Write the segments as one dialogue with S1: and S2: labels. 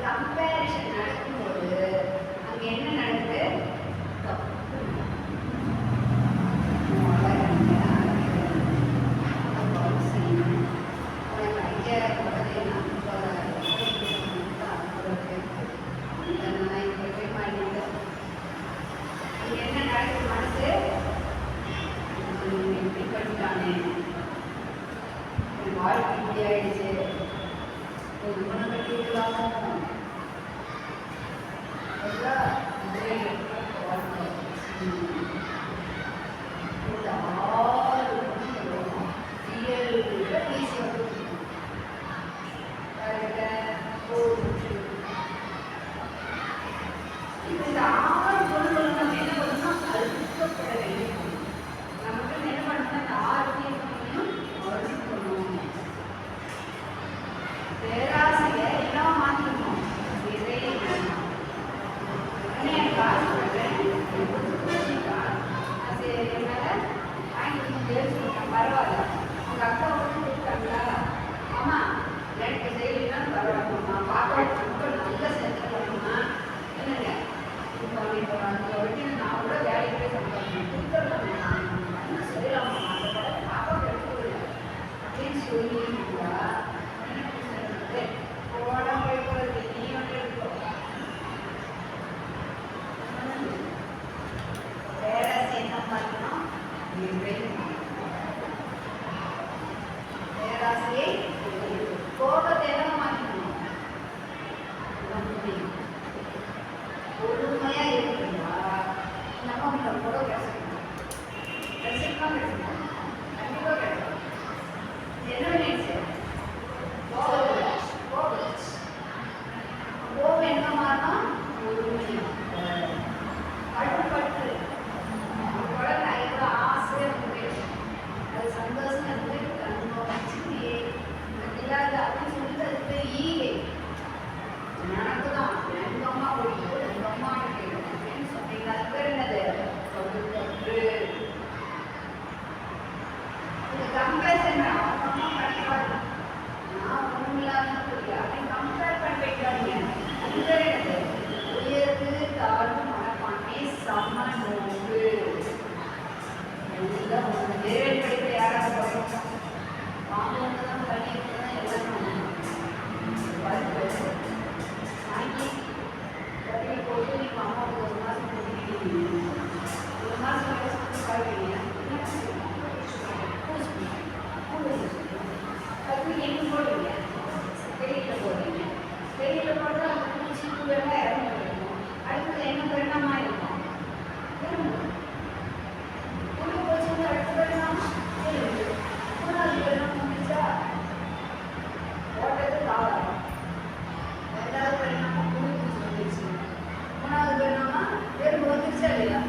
S1: Comparison நடக்கும்போது அங்கே என்ன நடக்குது? என்ன நடக்குது? மனசு இப்படி பண்ணிட்டானே, வாழ்க்கை இப்படி ஆயிடுச்சு, குணம் கட்டி விடலாமோ, பரவாயில்ல உங்க அக்கா வந்து கொடுத்தாங்களா, ஆமா எனக்கு செய்யலாம் பரவாயில்லம்மா, பாப்பா நல்ல செஞ்சு பண்ணணுமா, என்னங்க இப்போ இப்போ அந்த வரைக்கும் நான் கூட வேலைக்கு போய் சம்பாதிக்கணும் கொடுத்துடலாம் செய்யலாமா, அந்த படம் பாப்பா எடுத்துக்கல அப்படின்னு சொல்லி போட போய் நீ வந்து எடுத்துக்கோ. பேராசி என்ன பண்ணணும்? பேராசியை கோபத்தை எல்லாம் மாற்றணும். பொறுமையா இருக்குங்களா நம்ம கூட பேசணும், பேசிக்கலாம் பேசணும், கண்டிப்பாக பேசணும். என்ன பண்ணிடுச்சு? கோபம் என்ன மாறணும்? பொறுமையா கட்டுப்பட்டு குழந்தை எவ்வளோ ஆசையாக இருக்கு, அது சந்தோஷம் இருக்கு, இல்லாத அப்படின்னு சொல்லிட்டு அதுக்கு ஈகை எனக்கு தான் எங்கள் அம்மா பிடிக்கும், எங்கள் அம்மா கேட்கணும் அப்படின்னு சொன்னீங்க. அது பேர் என்னது? பகுத்தற்று. இது கம்பேரிசன் அவங்க அம்மா படிப்பாங்க, நான் ஒன்றும் இல்லாத புரியல அப்படின்னு கம்பேர் பண்ணி வைக்கிறாங்க. அது பேர் என்னது? உயர்வு தாழ்வு மனப்பான்மை சம நோக்கு. எல்லாம் ஒன்று வேறு படிப்பில் யாராவது படிப்போம் வாங்க தான் பண்ணிட்டு தான் எல்லாரும் வாங்கி கட்டி போட்டு நீங்கள் அம்மாவுக்கு ஒரு மாதம் போட்டுக்கிட்டீங்க, ஒரு மாதம் பாருங்க அது எங்கே போடுவீங்க? வெளியில் போடுவீங்க. வெளியில் போட்டால் அந்த பூச்சி பூவெல்லாம் இறந்து போயிடும். அடுத்தது என்ன பரிணாமமாக இருக்கும்? புழு போச்சு அடுத்த பரிணாமம் மூணாவது பரிணாமம் வந்துச்சா ஓட்டது காலம், ரெண்டாவது பரிணாமம் புழு பூச்சி வந்துச்சு, மூணாவது பரிணாமம் எறும்பு வந்துருச்சா இல்லையா?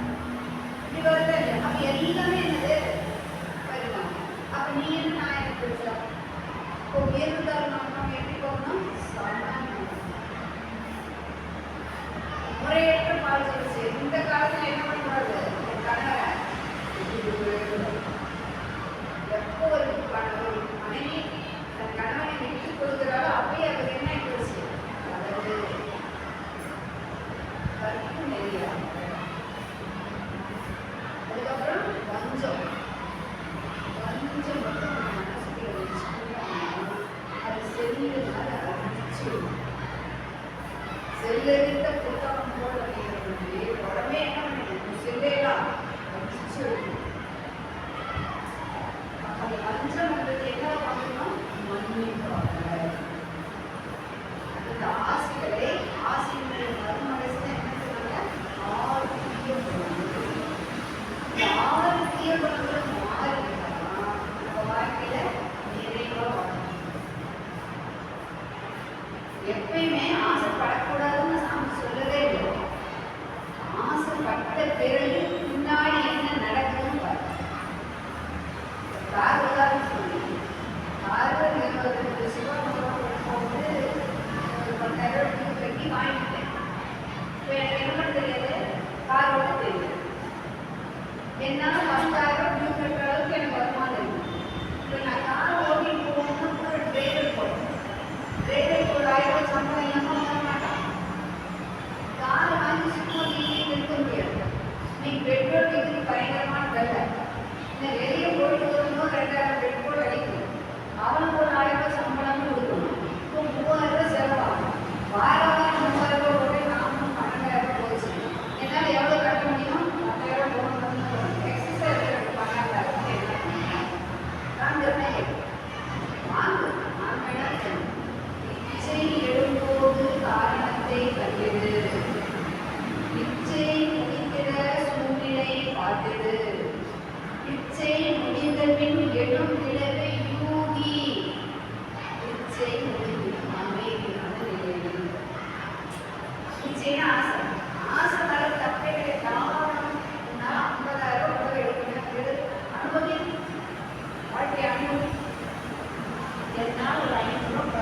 S1: இப்படி வருதா இல்லையா? அப்போ எல்லாமே என்னது? பரிணாமம். அப்போ நீ என்ன நான் எனக்கு பிடிச்சா இப்போ உயர்வுதால் நம்ம எப்படி போகணும்? முறையற்ற பால் சொல்லிச்சு. இந்த காலத்தில் என்ன பண்ணக்கூடாது? கணவரை எப்போ ஒரு மனைவி தன் கணவனை விட்டு கொடுக்கிறாரோ அப்பயே அவருக்கு என்ன ஆயிடுச்சு? அதாவது கற்பு நெறியா. அதுக்கப்புறம் வஞ்சம் மட்டும் மனசுக்குள்ள வச்சுக்கணும். அது செல்லுனால அடிச்சு செல்லெடுத்த புத்தகம் போல் அப்படிங்கிறது உடனே என்ன பண்ணிடுது? செல்லையெல்லாம் அடிச்சு அந்த வஞ்சம் வந்தது என்ன பண்ணணும்? மன்னிப்பாங்க. அந்த ஆசைகளை ஆசையினுடைய மறுமனசு என்ன சொன்னாங்க? ஆறு தீய குணங்கள். இந்த ஆறு தீய குணங்களும் மாறினா நம்ம வாழ்க்கையில நிறைவா வாழணும். எப்பயுமே ஆசைப்படக்கூடாதுன்னு சாமி சொல்லவே இல்லை. ஆசைப்பட்ட என்னால் ஒரு 500 ரூபா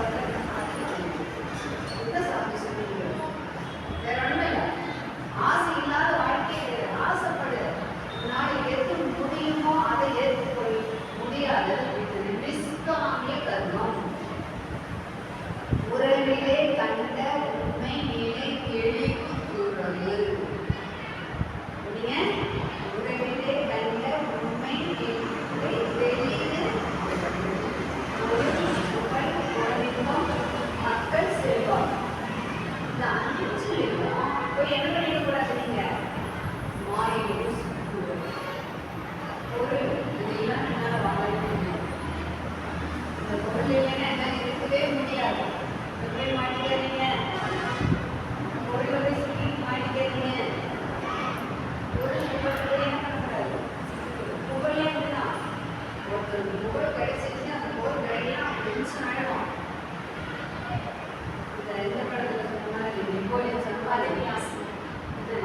S1: என்ன சாமி சொன்னீங்க? வேற ஒண்ணுமே இல்லை. ஆசை இல்லாத வாழ்க்கையை ஆசைப்படு. நாளைக்கு எது முடியுமோ அதை ஏற்றுக்கொள். முடியாது நிஷ்காமிய கர்மம். உறவிலே கண்ட உண்மை நிலை தெளிவு கூறுவது. உறவிலே கண்ட உண்மை நிலை தெளிவு மக்கள் செல்வார். இந்த 5 போய் என்ன பண்ணிடக்கூடாது? நீங்க மாயை பொருள் இதெல்லாம் என்னால் வாங்க முடியும். இந்த பொருள் இல்லைன்னா என்ன இருக்கவே முடியாது. பொருள் மாட்டிக்காதீங்க. பொருள் வந்து சுற்றி மாட்டிக்காதீங்க. பொருள் என்ன பண்ணக்கூடாது? புகழே அப்படிதான். ஒருத்தருக்கு புகழ் கிடைச்சிச்சுன்னா அந்த புகழ் கிடைக்கலாம் டென்ஷன் ஆகிடும். இந்த படத்தில் சொன்ன மாதிரி நெப்போலியன் சம்பாதிக்கலாம்.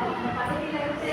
S1: அவங்க பதவியில் இருந்து